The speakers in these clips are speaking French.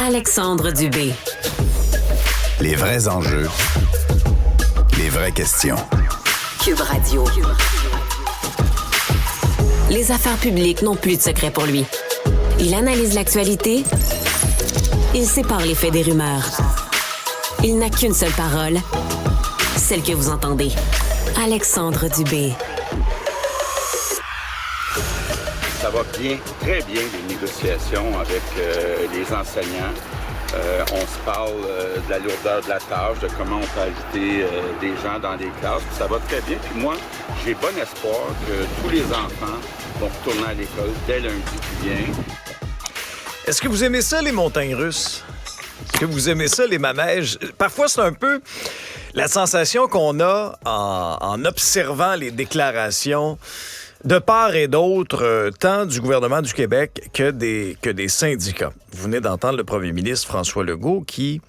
Alexandre Dubé. Les vrais enjeux, les vraies questions. Cube Radio. Les affaires publiques n'ont plus de secret pour lui. Il analyse l'actualité. Il sépare les faits des rumeurs. Il n'a qu'une seule parole, celle que vous entendez. Alexandre Dubé. Ça va bien, très bien, les négociations avec les enseignants. On se parle de la lourdeur de la tâche, de comment on peut ajouter des gens dans les classes. Puis ça va très bien. Puis moi, j'ai bon espoir que tous les enfants vont retourner à l'école dès lundi qui vient. Est-ce que vous aimez ça, les montagnes russes? Est-ce que vous aimez ça, les manèges? Parfois, c'est un peu la sensation qu'on a en observant les déclarations de part et d'autre, tant du gouvernement du Québec que des syndicats. Vous venez d'entendre le premier ministre François Legault qui,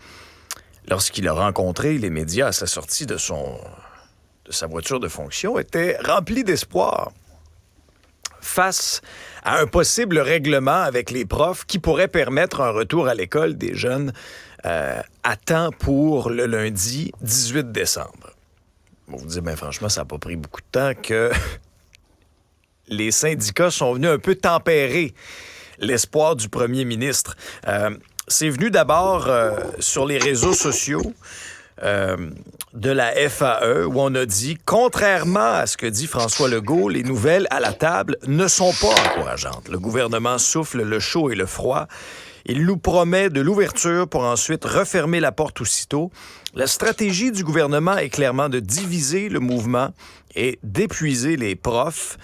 lorsqu'il a rencontré les médias à sa sortie de sa voiture de fonction, était rempli d'espoir face à un possible règlement avec les profs qui pourrait permettre un retour à l'école des jeunes à temps pour le lundi 18 décembre. On vous dit, bien franchement, ça n'a pas pris beaucoup de temps que les syndicats sont venus un peu tempérer l'espoir du premier ministre. C'est venu d'abord sur les réseaux sociaux de la FAE où on a dit, contrairement à ce que dit François Legault, les nouvelles à la table ne sont pas encourageantes. Le gouvernement souffle le chaud et le froid. Il nous promet de l'ouverture pour ensuite refermer la porte aussitôt. La stratégie du gouvernement est clairement de diviser le mouvement et d'épuiser les profs.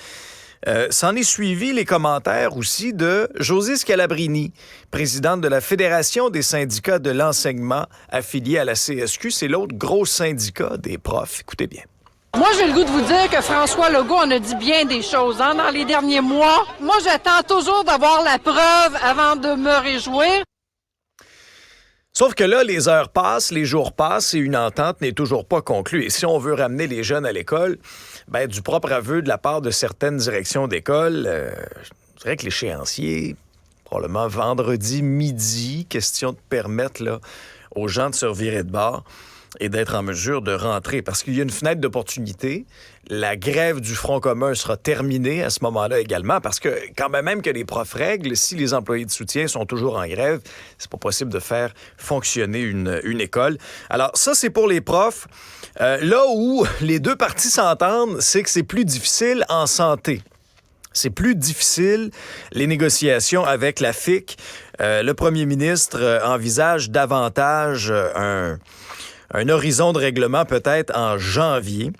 S'en est suivi les commentaires aussi de Josée Scalabrini, présidente de la Fédération des syndicats de l'enseignement affiliée à la CSQ. C'est l'autre gros syndicat des profs. Écoutez bien. Moi, j'ai le goût de vous dire que François Legault en a dit bien des choses dans les derniers mois. Moi, j'attends toujours d'avoir la preuve avant de me réjouir. Sauf que là, les heures passent, les jours passent et une entente n'est toujours pas conclue. Et si on veut ramener les jeunes à l'école, ben, du propre aveu de la part de certaines directions d'école, je dirais que l'échéancier, probablement vendredi midi, question de permettre là, aux gens de se revirer de bord et d'être en mesure de rentrer. Parce qu'il y a une fenêtre d'opportunité. La grève du Front commun sera terminée à ce moment-là également, parce que quand même que les profs règlent, si les employés de soutien sont toujours en grève, c'est pas possible de faire fonctionner une école. Alors ça, c'est pour les profs. Là où les deux parties s'entendent, c'est que c'est plus difficile en santé. C'est plus difficile, les négociations avec la FIC. Le premier ministre envisage davantage un horizon de règlement peut-être en janvier.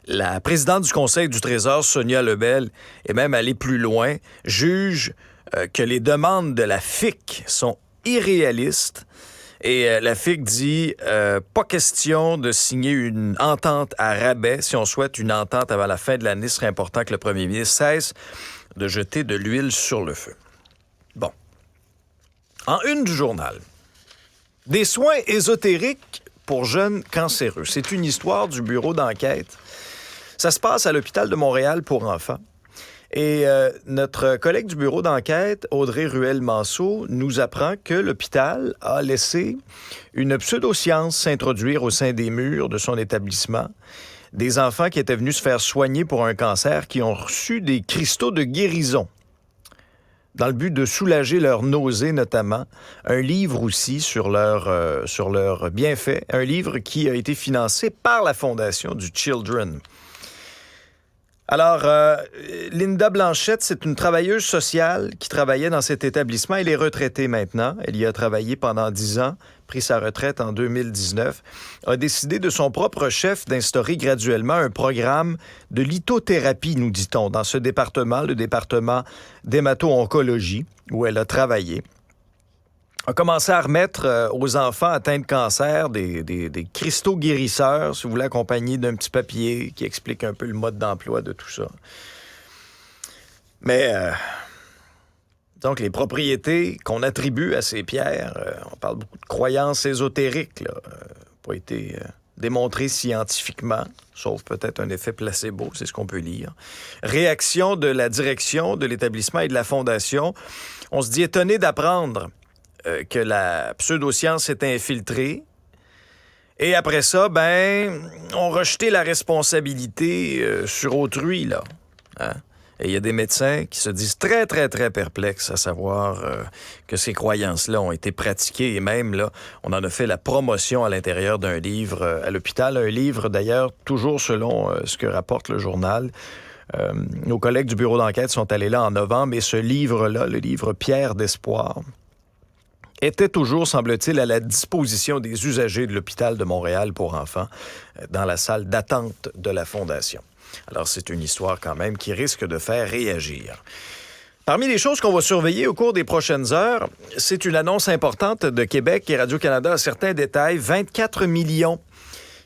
La présidente du Conseil du Trésor, Sonia Lebel, est même allée plus loin, juge que les demandes de la FIC sont irréalistes. Et la FIC dit pas question de signer une entente à rabais. Si on souhaite une entente avant la fin de l'année, ce serait important que le premier ministre cesse de jeter de l'huile sur le feu. Bon. En une du journal, des soins ésotériques pour jeunes cancéreux. C'est une histoire du bureau d'enquête. Ça se passe à l'hôpital de Montréal pour enfants. Et notre collègue du bureau d'enquête, Audrey Ruel-Manceau, nous apprend que l'hôpital a laissé une pseudoscience s'introduire au sein des murs de son établissement. Des enfants qui étaient venus se faire soigner pour un cancer, qui ont reçu des cristaux de guérison, dans le but de soulager leurs nausées notamment. Un livre aussi sur leurs bienfaits. Un livre qui a été financé par la Fondation du Children. Alors, Linda Blanchette, c'est une travailleuse sociale qui travaillait dans cet établissement. Elle est retraitée maintenant. Elle y a travaillé pendant 10 ans, pris sa retraite en 2019, a décidé de son propre chef d'instaurer graduellement un programme de lithothérapie, nous dit-on, dans ce département, le département d'hémato-oncologie, où elle a travaillé. A commencé à remettre aux enfants atteints de cancer des cristaux guérisseurs, si vous voulez, accompagnés d'un petit papier qui explique un peu le mode d'emploi de tout ça. Mais, donc, les propriétés qu'on attribue à ces pierres, on parle beaucoup de croyances ésotériques, là, pas été démontré scientifiquement, sauf peut-être un effet placebo, c'est ce qu'on peut lire. Réaction de la direction de l'établissement et de la fondation. On se dit étonné d'apprendre que la pseudoscience s'est infiltrée. Et après ça, on rejetait la responsabilité sur autrui, là. Hein? Et il y a des médecins qui se disent très, très, très perplexes à savoir que ces croyances-là ont été pratiquées. Et même, là, on en a fait la promotion à l'intérieur d'un livre à l'hôpital. Un livre, d'ailleurs, toujours selon ce que rapporte le journal. Nos collègues du bureau d'enquête sont allés là en novembre. Et ce livre-là, le livre Pierre d'espoir, était toujours, semble-t-il, à la disposition des usagers de l'hôpital de Montréal pour enfants dans la salle d'attente de la Fondation. Alors, c'est une histoire quand même qui risque de faire réagir. Parmi les choses qu'on va surveiller au cours des prochaines heures, c'est une annonce importante de Québec et Radio-Canada a certains détails. 24 millions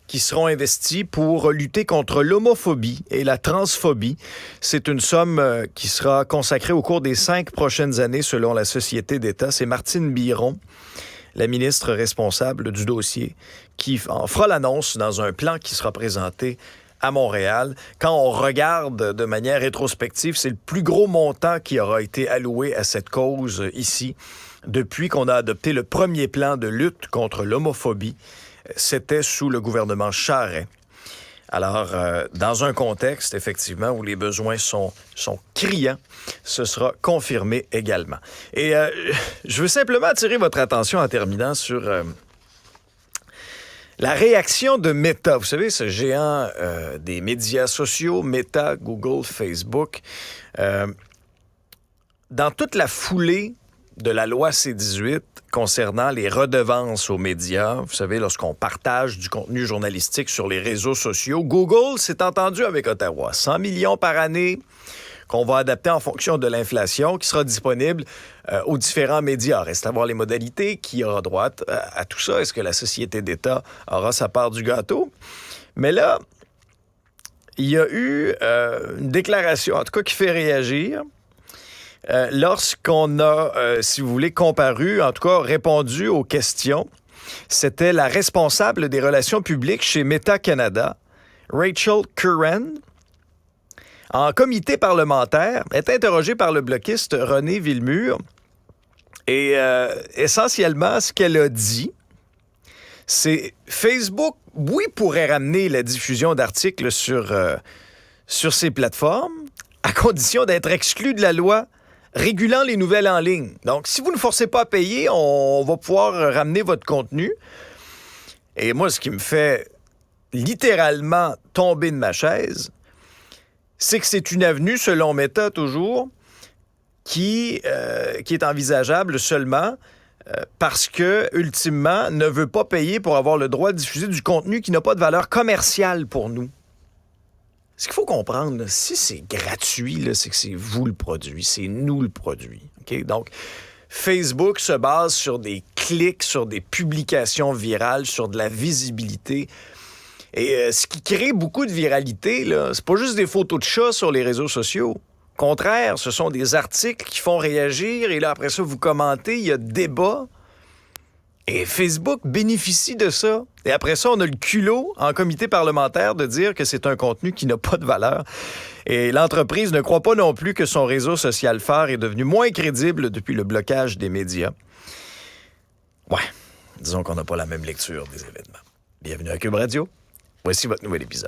qui seront investis pour lutter contre l'homophobie et la transphobie. C'est une somme qui sera consacrée au cours des 5 prochaines années selon la Société d'État. C'est Martine Biron, la ministre responsable du dossier, qui en fera l'annonce dans un plan qui sera présenté à Montréal. Quand on regarde de manière rétrospective, c'est le plus gros montant qui aura été alloué à cette cause ici depuis qu'on a adopté le premier plan de lutte contre l'homophobie. C'était sous le gouvernement Charest. Alors, dans un contexte, effectivement, où les besoins sont criants, ce sera confirmé également. Et je veux simplement attirer votre attention en terminant sur la réaction de Meta. Vous savez, ce géant des médias sociaux, Meta, Google, Facebook, dans toute la foulée de la loi C-18 concernant les redevances aux médias, vous savez, lorsqu'on partage du contenu journalistique sur les réseaux sociaux, Google s'est entendu avec Ottawa. 100 millions par année qu'on va adapter en fonction de l'inflation, qui sera disponible aux différents médias. Reste à voir les modalités, qui aura droit à tout ça. Est-ce que la Société d'État aura sa part du gâteau? Mais là, il y a eu une déclaration, en tout cas, qui fait réagir. Lorsqu'on a, si vous voulez, comparu, en tout cas répondu aux questions, c'était la responsable des relations publiques chez Meta Canada, Rachel Curran, en comité parlementaire, est interrogée par le bloquiste René Villemur. Et essentiellement, ce qu'elle a dit, c'est Facebook, oui, pourrait ramener la diffusion d'articles sur ces plateformes, à condition d'être exclu de la loi régulant les nouvelles en ligne. Donc, si vous ne forcez pas à payer, on va pouvoir ramener votre contenu. Et moi, ce qui me fait littéralement tomber de ma chaise, c'est que c'est une avenue, selon Meta toujours, qui est envisageable seulement parce que, ultimement, ne veut pas payer pour avoir le droit de diffuser du contenu qui n'a pas de valeur commerciale pour nous. Ce qu'il faut comprendre, là, si c'est gratuit, là, c'est que c'est vous le produit, c'est nous le produit. Okay? Donc, Facebook se base sur des clics, sur des publications virales, sur de la visibilité. Et ce qui crée beaucoup de viralité, là, c'est pas juste des photos de chats sur les réseaux sociaux. Au contraire, ce sont des articles qui font réagir et là, après ça, vous commentez, il y a débat. Et Facebook bénéficie de ça. Et après ça, on a le culot en comité parlementaire de dire que c'est un contenu qui n'a pas de valeur. Et l'entreprise ne croit pas non plus que son réseau social phare est devenu moins crédible depuis le blocage des médias. Ouais, disons qu'on n'a pas la même lecture des événements. Bienvenue à Cube Radio. Voici votre nouvel épisode.